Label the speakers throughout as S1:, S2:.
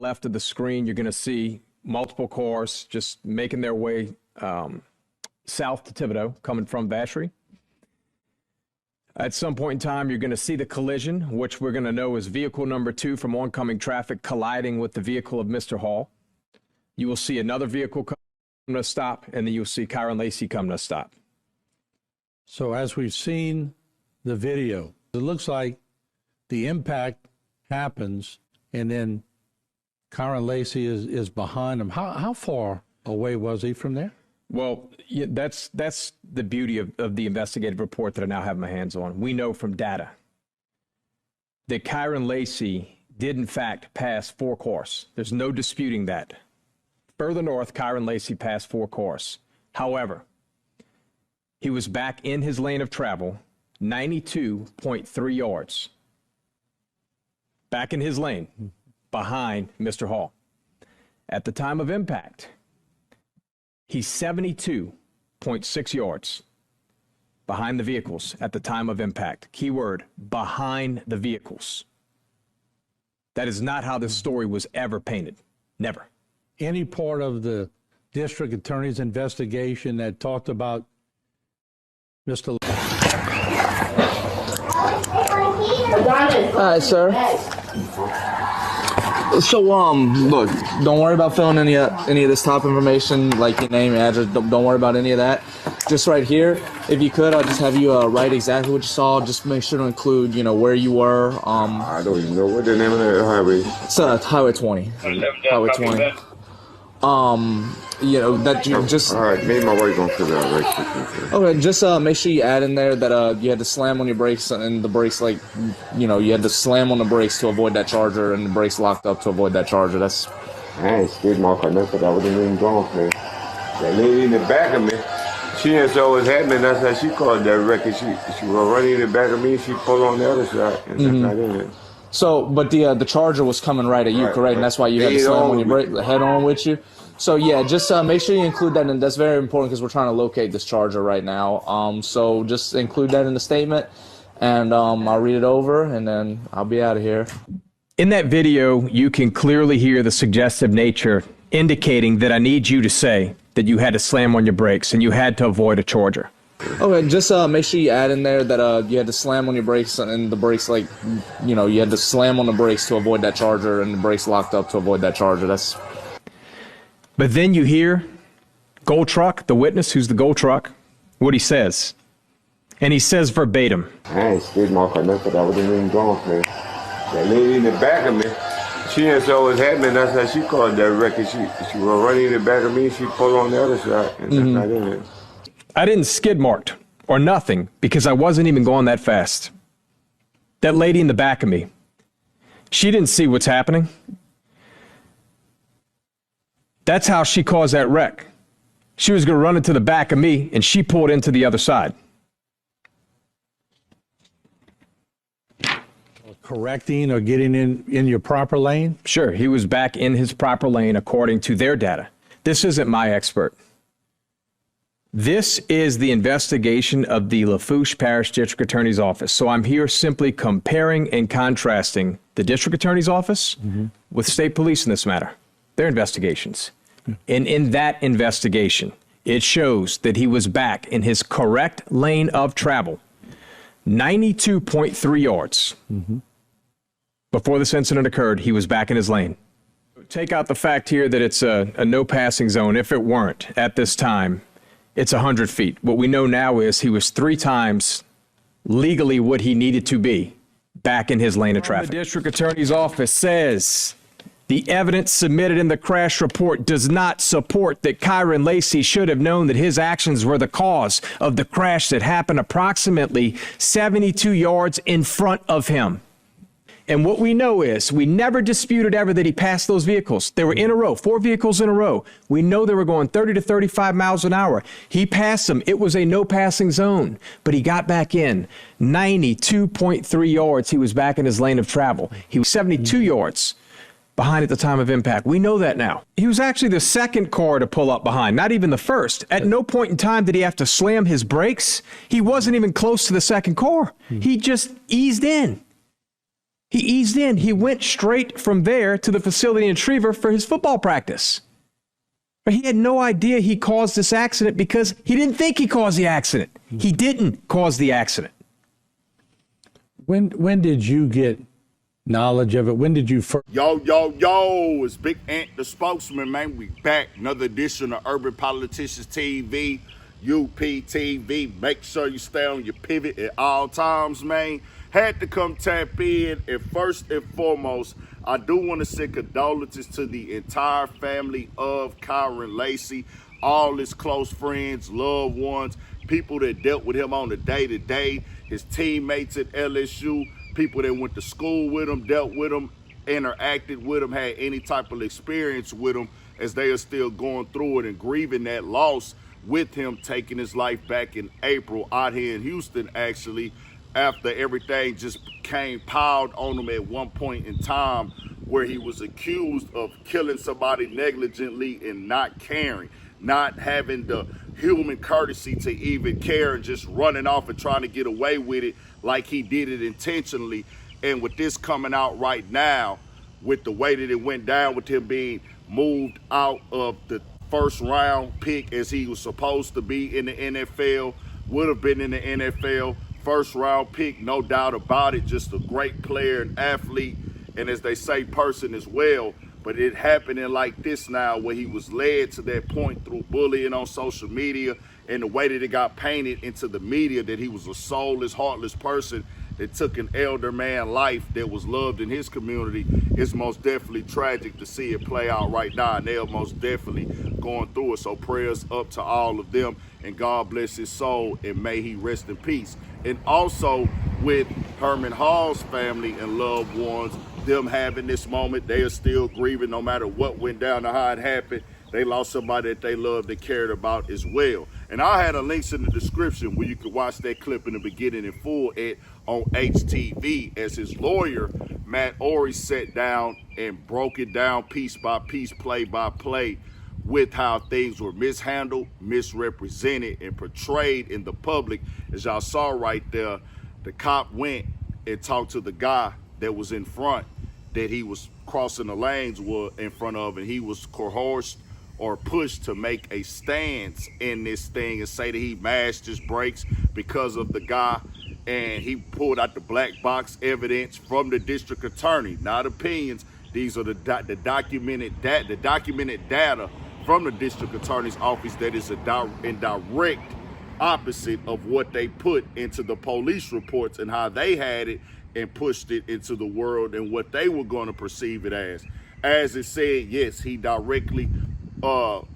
S1: Left of the screen, you're going to see multiple cars just making their way south to Thibodaux, coming from Vacherie. At some point in time, you're going to see the collision, which we're going to know is vehicle number 2 from oncoming traffic colliding with the vehicle of Mr. Hall. You will see another vehicle come to a stop, and then you'll see Kyren Lacy come to a stop.
S2: So as we've seen the video, it looks like the impact happens, and then Kyren Lacy is behind him. How far away was he from there?
S1: Well, yeah, that's the beauty of the investigative report that I now have my hands on. We know from data that Kyren Lacy did, in fact, pass 4 cars. There's no disputing that. Further north, Kyren Lacy passed 4 cars. However, he was back in his lane of travel, 92.3 yards. Back in his lane, behind Mr. Hall. At the time of impact, he's 72.6 yards behind the vehicles at the time of impact. Keyword, behind the vehicles. That is not how this story was ever painted. Never.
S2: Any part of the district attorney's investigation that talked about Mr.
S3: Hi, sir. So, look, don't worry about filling any of this top information, like your name, your address. Don't worry about any of that. Just right here, if you could, I'll just have you write exactly what you saw. Just make sure to include, where you were.
S4: I don't even know what the name of that highway.
S3: It's Highway 20. Highway 20. That you just.
S4: All right, maybe my wife gonna figure out right quick.
S3: Okay, just make sure you add in there that you had to slam on your brakes, and the brakes, you had to slam on the brakes to avoid that charger, and the brakes locked up to avoid that charger. That's.
S4: I ain't skid mark or nothing. I wasn't even going for it. That lady in the back of me, she didn't saw what's happening. That's how she called that wreck. She was running in the back of me. She pulled on the other side, and that's not in it.
S3: So, but the charger was coming right at you, correct? Right. And that's why you had to slam on your brake, head on with you. So yeah, just make sure you include that, and that's very important because we're trying to locate this charger right now. So just include that in the statement, and I'll read it over, and then I'll be out of here.
S1: In that video, you can clearly hear the suggestive nature indicating that I need you to say that you had to slam on your brakes and you had to avoid a charger.
S3: Okay, just make sure you add in there that you had to slam on your brakes, and the brakes, you had to slam on the brakes to avoid that charger, and the brakes locked up to avoid that charger. That's.
S1: But then you hear Gold Truck, the witness, who's the Gold Truck, what he says. And he says verbatim.
S4: I ain't skid mark or nothing. I wasn't even going for it. That lady in the back of me, she didn't saw what's happening. That's how she called that wreck. She was running in the back of me. She pulled on the other side, and that's not in it.
S1: I didn't skid marked or nothing because I wasn't even going that fast. That lady in the back of me, she didn't see what's happening. That's how she caused that wreck. She was going to run into the back of me, and she pulled into the other side.
S2: Correcting or getting in your proper lane?
S1: Sure, he was back in his proper lane according to their data. This isn't my expert. This is the investigation of the Lafourche Parish District Attorney's Office. So I'm here simply comparing and contrasting the District Attorney's Office with state police in this matter, their investigations. And in that investigation, it shows that he was back in his correct lane of travel, 92.3 yards. Before this incident occurred, he was back in his lane. Take out the fact here that it's a no passing zone. If it weren't at this time, it's 100 feet. What we know now is he was 3 times legally what he needed to be back in his lane of traffic. The District Attorney's Office says the evidence submitted in the crash report does not support that Kyren Lacy should have known that his actions were the cause of the crash that happened approximately 72 yards in front of him. And what we know is we never disputed ever that he passed those vehicles. They were in a row, 4 vehicles in a row. We know they were going 30 to 35 miles an hour. He passed them. It was a no passing zone, but he got back in 92.3 yards. He was back in his lane of travel. He was 72 yards behind at the time of impact. We know that now. He was actually the second car to pull up behind, not even the first. At no point in time did he have to slam his brakes. He wasn't even close to the second car. He just eased in. He eased in. He went straight from there to the facility in Trevor for his football practice. But he had no idea he caused this accident because he didn't think he caused the accident. He didn't cause the accident.
S2: When did you get knowledge of it? When did you first?
S5: Yo, it's Big Ant, the spokesman, man. We back. Another edition of Urban Politicians TV, UPTV. Make sure you stay on your pivot at all times, man. Had to come tap in. And first and foremost, I do want to send condolences to the entire family of Kyren Lacy, all his close friends, loved ones, people that dealt with him on the day-to-day, his teammates at LSU, people that went to school with him, dealt with him, interacted with him, had any type of experience with him, as they are still going through it and grieving that loss with him taking his life back in April out here in Houston, actually, after everything just came piled on him at one point in time where he was accused of killing somebody negligently and not caring, not having the human courtesy to even care and just running off and trying to get away with it like he did it intentionally. And with this coming out right now, with the way that it went down, with him being moved out of the first round pick as he was supposed to be in the NFL, would have been in the NFL, first round pick, no doubt about it, just a great player and athlete, and as they say, person as well. But it happening like this now, where he was led to that point through bullying on social media and the way that it got painted into the media that he was a soulless, heartless person that took an elder man life that was loved in his community. It's most definitely tragic to see it play out right now, and they're most definitely going through it. So prayers up to all of them, and God bless his soul, and may he rest in peace. And also with Herman Hall's family and loved ones, them having this moment, they are still grieving no matter what went down or how it happened. They lost somebody that they loved and cared about as well. And I had a links in the description where you can watch that clip in the beginning in full on HTV, as his lawyer, Matt Ory, sat down and broke it down piece by piece, play by play, with how things were mishandled, misrepresented, and portrayed in the public. As y'all saw right there, the cop went and talked to the guy that was in front, that he was crossing the lanes were in front of, and he was coerced or pushed to make a stance in this thing and say that he mashed his brakes because of the guy. And he pulled out the black box evidence from the district attorney, not opinions. These are the documented data from the district attorney's office that is in direct opposite of what they put into the police reports and how they had it and pushed it into the world and what they were going to perceive it as. As it said, yes, he directly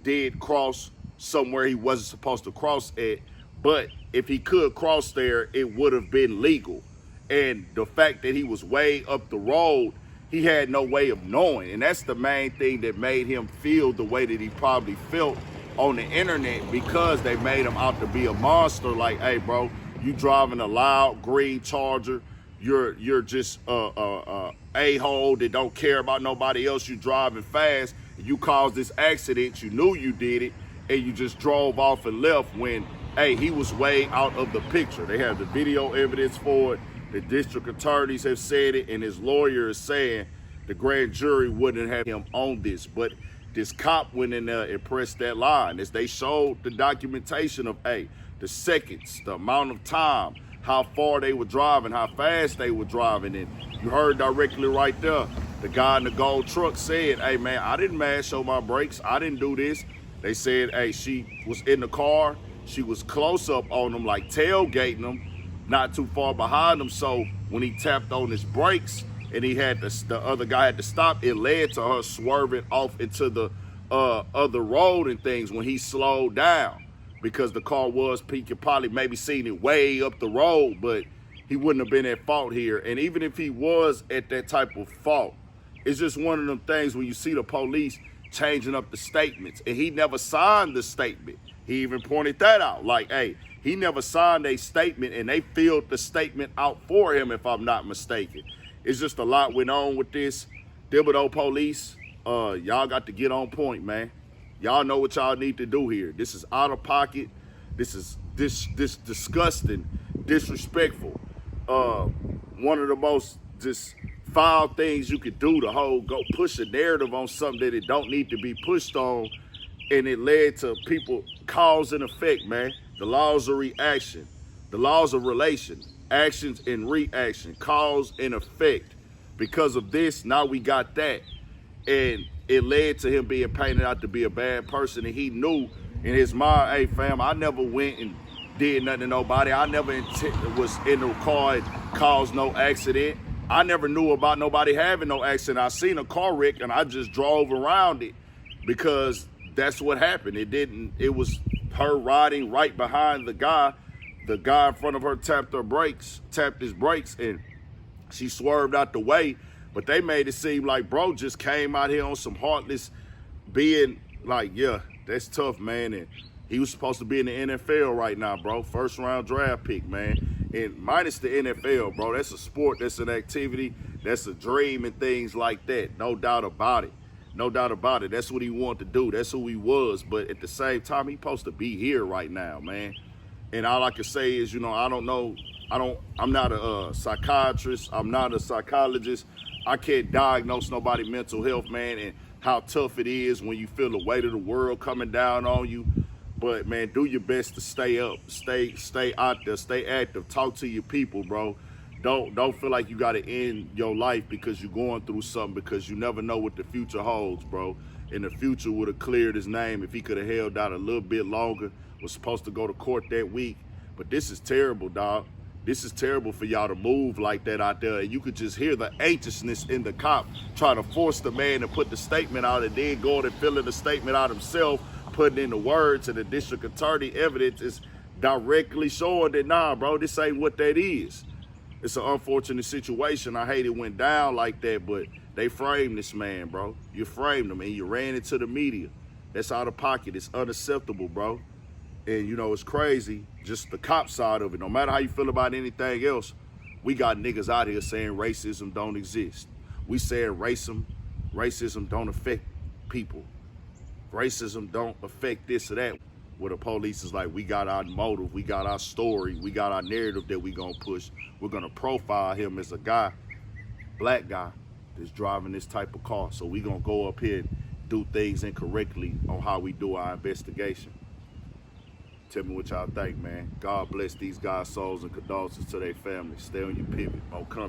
S5: did cross somewhere he wasn't supposed to cross at, but if he could cross there, it would have been legal. And the fact that he was way up the road, he had no way of knowing. And that's the main thing that made him feel the way that he probably felt on the internet, because they made him out to be a monster. Like, hey, bro, you driving a loud green Charger. You're just a-hole that don't care about nobody else. You driving fast. You caused this accident. You knew you did it, and you just drove off and left when, hey, he was way out of the picture. They have the video evidence for it. The district attorneys have said it, and his lawyer is saying the grand jury wouldn't have him on this. But this cop went in there and pressed that line as they showed the documentation of, hey, the seconds, the amount of time, how far they were driving, how fast they were driving. And you heard directly right there, the guy in the gold truck said, hey, man, I didn't mash on my brakes. I didn't do this. They said, hey, she was in the car. She was close up on him, like tailgating him, not too far behind him. So when he tapped on his brakes and he had the other guy had to stop, it led to her swerving off into the other road and things when he slowed down, because the car was peak. You probably maybe seen it way up the road, but he wouldn't have been at fault here. And even if he was at that type of fault, it's just one of them things when you see the police changing up the statements, and he never signed the statement. He even pointed that out, like, hey, he never signed a statement, and they filled the statement out for him, if I'm not mistaken. It's just a lot went on with this. Thibodeau police, y'all got to get on point, man. Y'all know what y'all need to do here. This is out of pocket. This is this disgusting, disrespectful. One of the most just foul things you could do to go push a narrative on something that it don't need to be pushed on, and it led to people cause and effect, man. The laws of reaction, the laws of relation, actions and reaction, cause and effect. Because of this, now we got that, and it led to him being painted out to be a bad person, and he knew in his mind, hey fam, I never went and did nothing to nobody. I never was in the car and caused no accident. I never knew about nobody having no accident. I seen a car wreck and I just drove around it because that's what happened. It was her riding right behind the guy. The guy in front of her tapped his brakes, and she swerved out the way. But they made it seem like bro just came out here on some heartless being like, yeah, that's tough, man. And he was supposed to be in the NFL right now, bro. First round draft pick, man. And minus the NFL, bro, that's a sport, that's an activity, that's a dream and things like that. No doubt about it. No doubt about it. That's what he wanted to do. That's who he was. But at the same time, he's supposed to be here right now, man. And all I can say is, you know, I don't know. I'm not a psychiatrist. I'm not a psychologist. I can't diagnose nobody's mental health, man, and how tough it is when you feel the weight of the world coming down on you. But man, do your best to stay up, stay out there, stay active, talk to your people, bro. Don't feel like you gotta end your life because you're going through something, because you never know what the future holds, bro. And the future would have cleared his name if he could have held out a little bit longer. Was supposed to go to court that week. But this is terrible, dog. This is terrible for y'all to move like that out there. And you could just hear the anxiousness in the cop trying to force the man to put the statement out, and then going and filling the statement out himself, putting in the words, and the district attorney evidence is directly showing that, nah, bro, this ain't what that is. It's an unfortunate situation. I hate it went down like that, but they framed this man, bro. You framed him and you ran into the media. That's out of pocket. It's unacceptable, bro. And you know, it's crazy, just the cop side of it. No matter how you feel about anything else, we got niggas out here saying racism don't exist. We saying racism don't affect people. Racism don't affect this or that. Where the police is like, we got our motive, we got our story, we got our narrative that we gonna push. We're gonna profile him as a guy, black guy, that's driving this type of car. So we gonna go up here and do things incorrectly on how we do our investigation. Tell me what y'all think, man. God bless these guys' souls and condolences to their families. Stay on your pivot. Don't come.